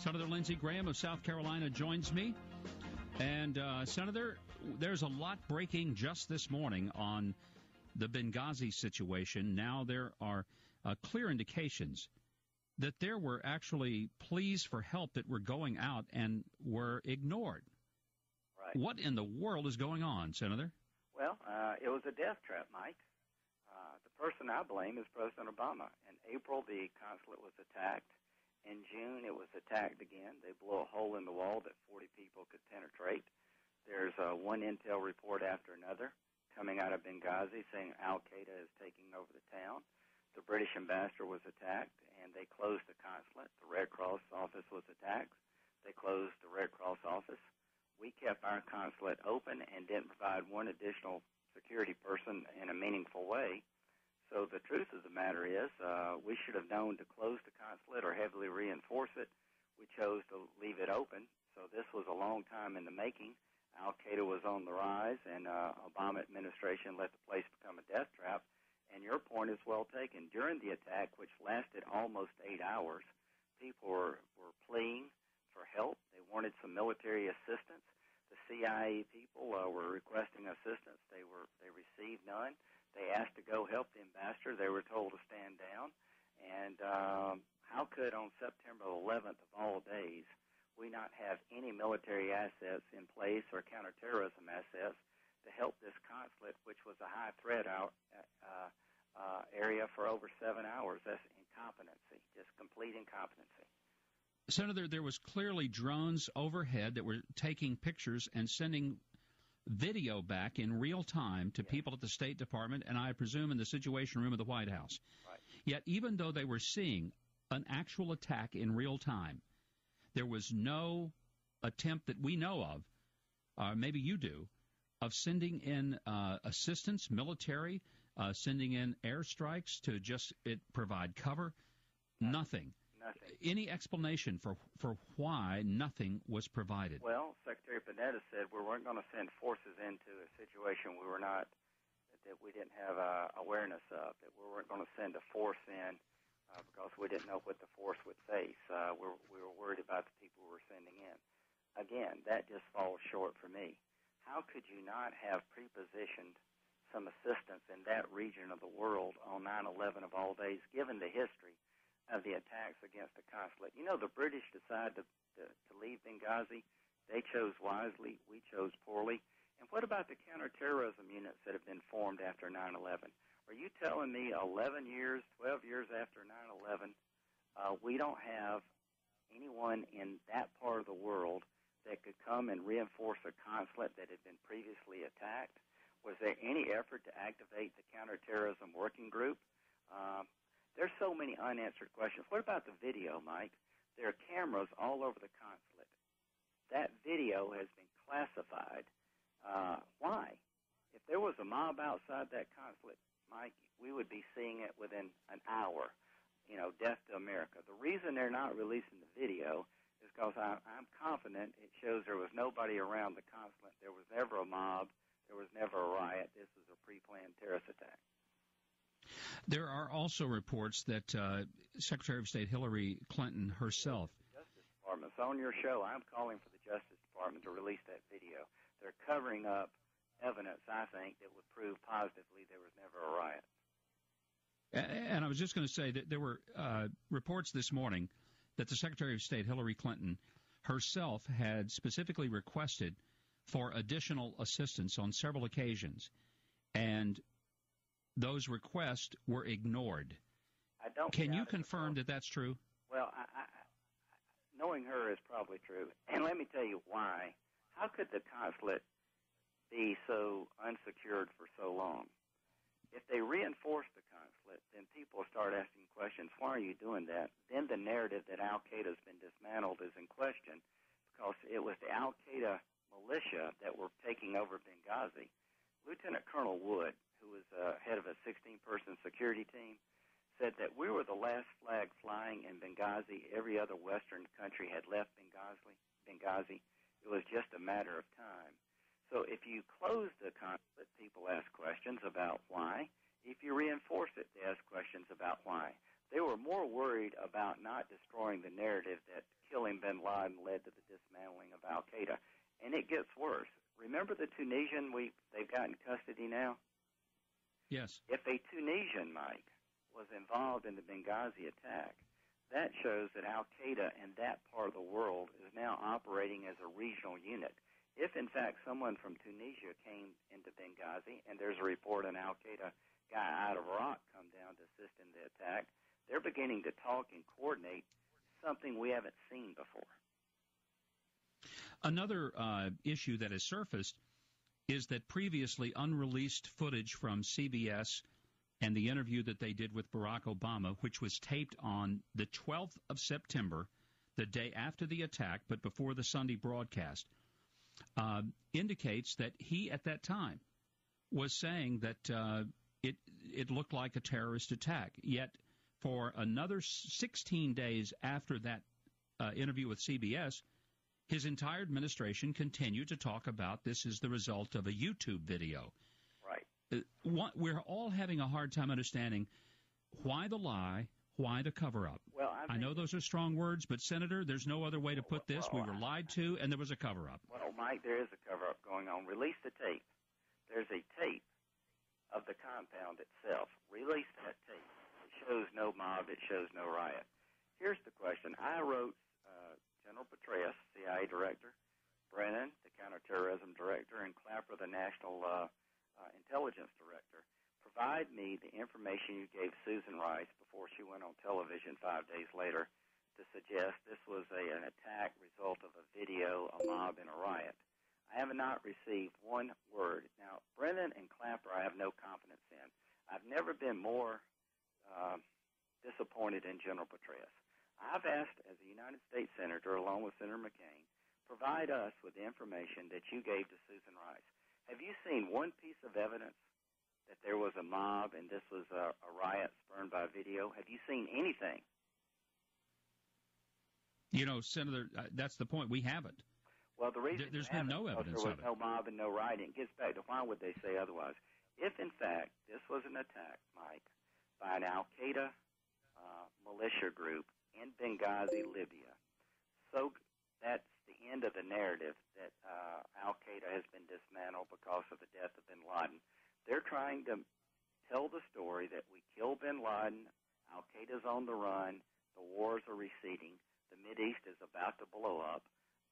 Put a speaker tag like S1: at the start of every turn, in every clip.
S1: Senator Lindsey Graham of South Carolina joins me. And, Senator, there's a lot breaking just this morning on the Benghazi situation. Now there are clear indications that there were actually pleas for help that were going out and were ignored.
S2: Right.
S1: What in the world is going on, Senator?
S2: Well, it was a death trap, Mike. The person I blame is President Obama. In April, the consulate was attacked. In June, it was attacked again. They blew a hole in the wall that 40 people could penetrate. There's one intel report after another coming out of Benghazi saying al-Qaeda is taking over the town. The British ambassador was attacked, and they closed the consulate. The Red Cross office was attacked. They closed the Red Cross office. We kept our consulate open and didn't provide one additional security person in a meaningful way. So the truth of the matter is we should have known to close the consulate or heavily reinforce it. We chose to leave it open. So this was a long time in the making. Al-Qaeda was on the rise, and Obama administration let the place become a death trap. And your point is well taken. During the attack, which lasted almost 8 hours, people were pleading for help. They wanted some military assistance. The CIA people were requesting assistance. They received none. They asked to go help the ambassador. They were told to stand down. And how could, on September 11th of all days, we not have any military assets in place or counterterrorism assets to help this consulate, which was a high threat area for over 7 hours? That's incompetency, just complete incompetency.
S1: Senator, there was clearly drones overhead that were taking pictures and sending video back in real time to people at the State Department and I presume in the Situation Room of the White House.
S2: Right.
S1: Yet even though they were seeing an actual attack in real time, there was no attempt that we know of, maybe you do, of sending in assistance, military, sending in airstrikes to just provide cover. Nothing. Any explanation for why nothing was provided?
S2: Well, Secretary Panetta said we weren't going to send forces into a situation that we didn't have awareness of, that we weren't going to send a force in because we didn't know what the force would face. We were worried about the people we were sending in. Again, that just falls short for me. How could you not have prepositioned some assistance in that region of the world on 9/11 of all days, given the history of the attacks against the consulate? You know, the British decided to leave Benghazi. They chose wisely. We chose poorly. And what about the counterterrorism units that have been formed after 9/11? Are you telling me 11 years, 12 years after 9/11, we don't have anyone in that part of the world that could come and reinforce a consulate that had been previously attacked? Was there any effort to activate the counterterrorism working group? There's so many unanswered questions. What about the video, Mike? There are cameras all over the consulate. That video has been classified. Why? If there was a mob outside that consulate, Mike, we would be seeing it within an hour. You know, death to America. The reason they're not releasing the video is because I'm confident it shows there was nobody around the consulate. There was never a mob. There was never a riot. This was a pre-planned terrorist attack.
S1: There are also reports that Secretary of State Hillary Clinton herself.
S2: Justice Department. It's on your show. I'm calling for the Justice Department to release that video. They're covering up evidence, I think, that would prove positively there was never a riot.
S1: And I was just going to say that there were reports this morning that the Secretary of State Hillary Clinton herself had specifically requested for additional assistance on several occasions, and those requests were ignored. Can you confirm that that's true?
S2: Well, knowing her is probably true. And let me tell you why. How could the consulate be so unsecured for so long? If they reinforce the consulate, then people start asking questions, why are you doing that? Then the narrative that al-Qaeda has been dismantled is in question because it was the al-Qaeda militia that were taking over Benghazi. Lieutenant Colonel Wood, who was head of a 16-person security team, said that we were the last flag flying in Benghazi. Every other Western country had left Benghazi. It was just a matter of time. So if you close the consulate, people ask questions about why. If you reinforce it, they ask questions about why. They were more worried about not destroying the narrative that killing bin Laden led to the dismantling of al-Qaeda. And it gets worse. Remember the Tunisian they've got in custody now?
S1: Yes.
S2: If a Tunisian, Mike, was involved in the Benghazi attack, that shows that al-Qaeda in that part of the world is now operating as a regional unit. If, in fact, someone from Tunisia came into Benghazi and there's a report an al-Qaeda guy out of Iraq come down to assist in the attack, they're beginning to talk and coordinate, something we haven't seen before.
S1: Another issue that has surfaced is that previously unreleased footage from CBS and the interview that they did with Barack Obama, which was taped on the 12th of September, the day after the attack, but before the Sunday broadcast, indicates that he, at that time, was saying that it looked like a terrorist attack. Yet, for another 16 days after that interview with CBS, his entire administration continued to talk about this as the result of a YouTube video.
S2: Right.
S1: We're all having a hard time understanding why the lie, why the cover-up.
S2: Well,
S1: I know those are strong words, but, Senator, there's no other way to put this. We were lied to, and there was a cover-up.
S2: Well, Mike, there is a cover-up going on. Release the tape. There's a tape of the compound itself. Release that tape. It shows no mob. It shows no riot. Here's the question. I wrote General Petraeus, CIA Director, Brennan, the Counterterrorism Director, and Clapper, the National Intelligence Director. Provide me the information you gave Susan Rice before she went on television 5 days later to suggest this was an attack result of a video, a mob, and a riot. I have not received one word. Now, Brennan and Clapper I have no confidence in. I've never been more disappointed in General Petraeus. I've asked, as a United States Senator, along with Senator McCain, provide us with the information that you gave to Susan Rice. Have you seen one piece of evidence that there was a mob and this was a riot spurned by video? Have you seen anything?
S1: You know, Senator, that's the point. We haven't.
S2: Well, the reason
S1: there's been no evidence
S2: there was
S1: of it.
S2: no mob and no rioting. It gets back to why would they say otherwise? If, in fact, this was an attack, Mike, by an al-Qaeda militia group in Benghazi, Libya, so that's the end of the narrative that al-Qaeda has been dismantled because of the death of bin Laden. They're trying to tell the story that we killed bin Laden, al-Qaeda's on the run, the wars are receding, the Mideast is about to blow up,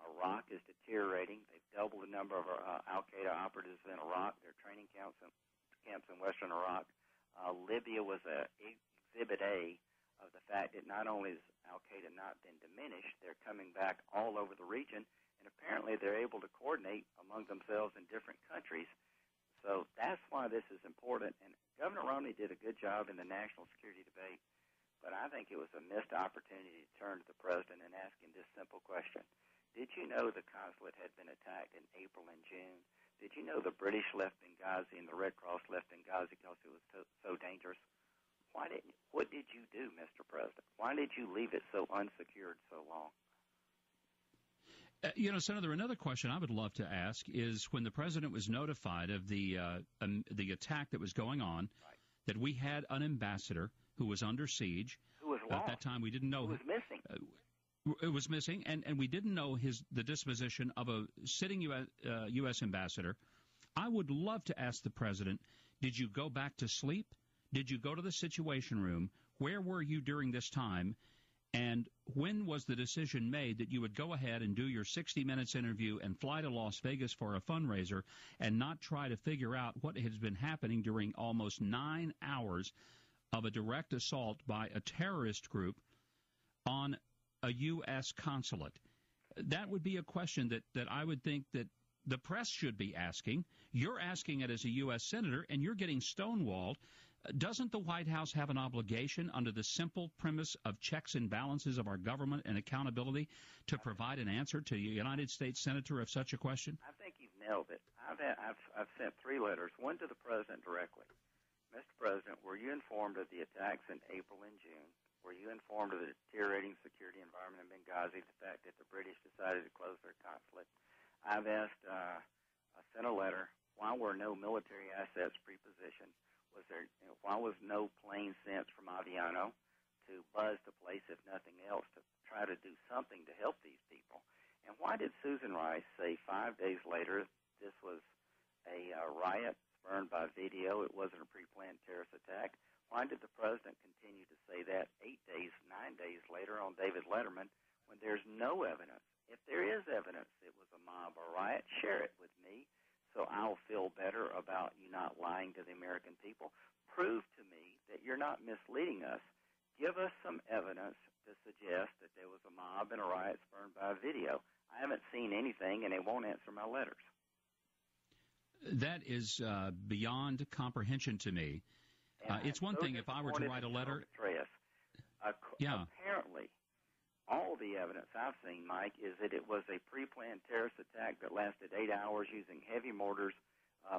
S2: Iraq is deteriorating, they've doubled the number of al-Qaeda operatives in Iraq, their training camps in western Iraq. Libya was exhibit A of the fact that not only has al-Qaeda not been diminished, they're coming back all over the region, and apparently they're able to coordinate among themselves in different countries. So that's why this is important. And Governor Romney did a good job in the national security debate, but I think it was a missed opportunity to turn to the president and ask him this simple question. Did you know the consulate had been attacked in April and June? Did you know the British left Benghazi and the Red Cross left Benghazi because it was so dangerous? What did you do, Mr. President? Why did you leave it so unsecured so long?
S1: You know, Senator, another question I would love to ask is when the president was notified of the attack that was going on,
S2: right,
S1: that we had an ambassador who was under siege.
S2: Who was lost.
S1: At that time, we didn't know.
S2: Who was missing.
S1: It was missing, and we didn't know the disposition of a sitting U.S. ambassador. I would love to ask the president, did you go back to sleep? Did you go to the Situation Room? Where were you during this time? And when was the decision made that you would go ahead and do your 60 Minutes interview and fly to Las Vegas for a fundraiser and not try to figure out what has been happening during almost 9 hours of a direct assault by a terrorist group on a U.S. consulate? That would be a question that I would think that the press should be asking. You're asking it as a U.S. senator, and you're getting stonewalled. Doesn't the White House have an obligation under the simple premise of checks and balances of our government and accountability to provide an answer to a United States senator of such a question?
S2: I think you've nailed it. I've sent 3 letters, one to the president directly. Mr. President, were you informed of the attacks in April and June? Were you informed of the deteriorating security environment in Benghazi, the fact that the British decided to close their consulate? I've asked, I sent a letter, why were no military assets pre-positioned? Why was no plane sent from Aviano to buzz the place, if nothing else, to try to do something to help these people. And why did Susan Rice say 5 days later this was a riot spurned by video, it wasn't a pre-planned terrorist attack? Why did the president continue to say that 8 days, 9 days later on David Letterman when there's no evidence? If there is evidence it was a mob or riot, share it with me so I'll feel better about you not lying to the American people. Prove to me that you're not misleading us. Give us some evidence to suggest that there was a mob and a riot spurned by video. I haven't seen anything, and they won't answer my letters.
S1: That is beyond comprehension to me. It's one thing if I were to write a letter.
S2: Apparently, all the evidence I've seen, Mike, is that it was a pre-planned terrorist attack that lasted 8 hours using heavy mortars,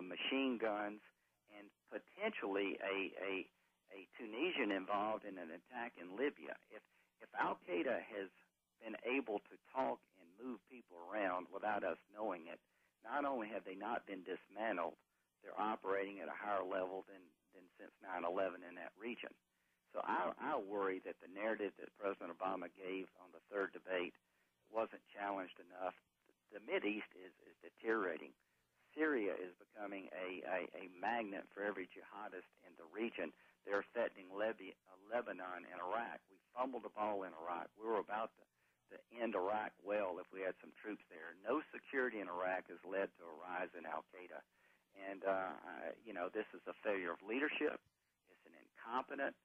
S2: machine guns, and potentially a Tunisian involved in an attack in Libya. If Al-Qaeda has been able to talk and move people around without us knowing it, not only have they not been dismantled, they're operating at a higher level than since 9/11 in that region. So I worry that the narrative that President Obama gave on the third debate wasn't challenged enough. The Mideast is deteriorating. Syria is becoming a magnet for every jihadist in the region. They're threatening Lebanon and Iraq. We fumbled the ball in Iraq. We were about to end Iraq well if we had some troops there. No security in Iraq has led to a rise in Al-Qaeda. And, this is a failure of leadership. It's an incompetent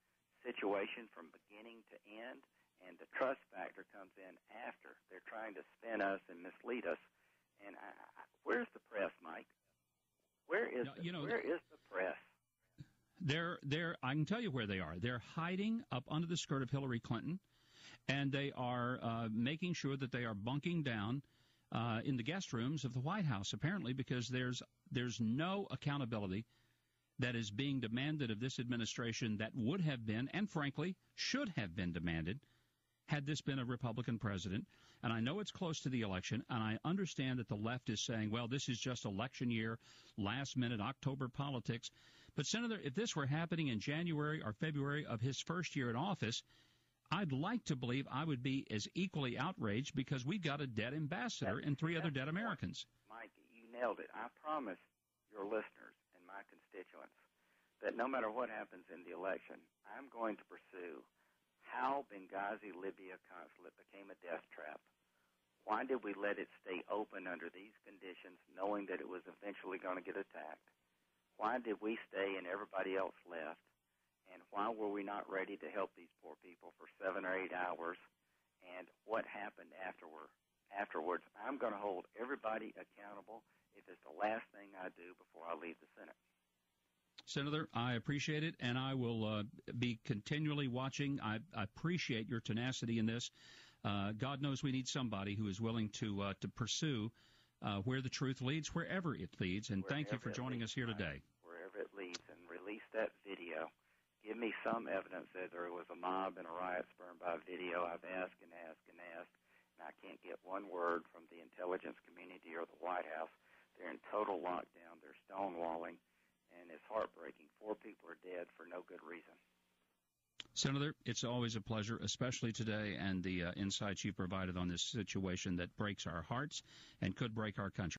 S2: situation from beginning to end, and the trust factor comes in after. They're trying to spin us and mislead us. And where's the press, Mike? Where is the press?
S1: I can tell you where they are. They're hiding up under the skirt of Hillary Clinton, and they are making sure that they are bunking down in the guest rooms of the White House, apparently, because there's no accountability that is being demanded of this administration that would have been, and frankly, should have been demanded had this been a Republican president. And I know it's close to the election, and I understand that the left is saying, well, this is just election year, last-minute October politics. But, Senator, if this were happening in January or February of his first year in office, I'd like to believe I would be as equally outraged because we've got a dead ambassador and 3 other dead Americans.
S2: Mike, you nailed it. I promise your listeners and my constituents that no matter what happens in the election, I'm going to pursue how Benghazi, Libya Consulate became a death trap. Why did we let it stay open under these conditions, knowing that it was eventually going to get attacked? Why did we stay and everybody else left? And why were we not ready to help these poor people for 7 or 8 hours? And what happened afterwards? I'm going to hold everybody accountable if it's the last thing I do before I leave the Senate.
S1: Senator, I appreciate it, and I will be continually watching. I appreciate your tenacity in this. God knows we need somebody who is willing to pursue where the truth leads, wherever it leads. And thank you for joining us here today.
S2: Wherever it leads, and release that video. Give me some evidence that there was a mob and a riot spurned by video. I've asked and asked and asked, and I can't get one word from the intelligence community or the White House. They're in total lockdown. They're stonewalling, and it's heartbreaking. 4 people are dead for no good reason.
S1: Senator, it's always a pleasure, especially today, and the insights you provided on this situation that breaks our hearts and could break our country.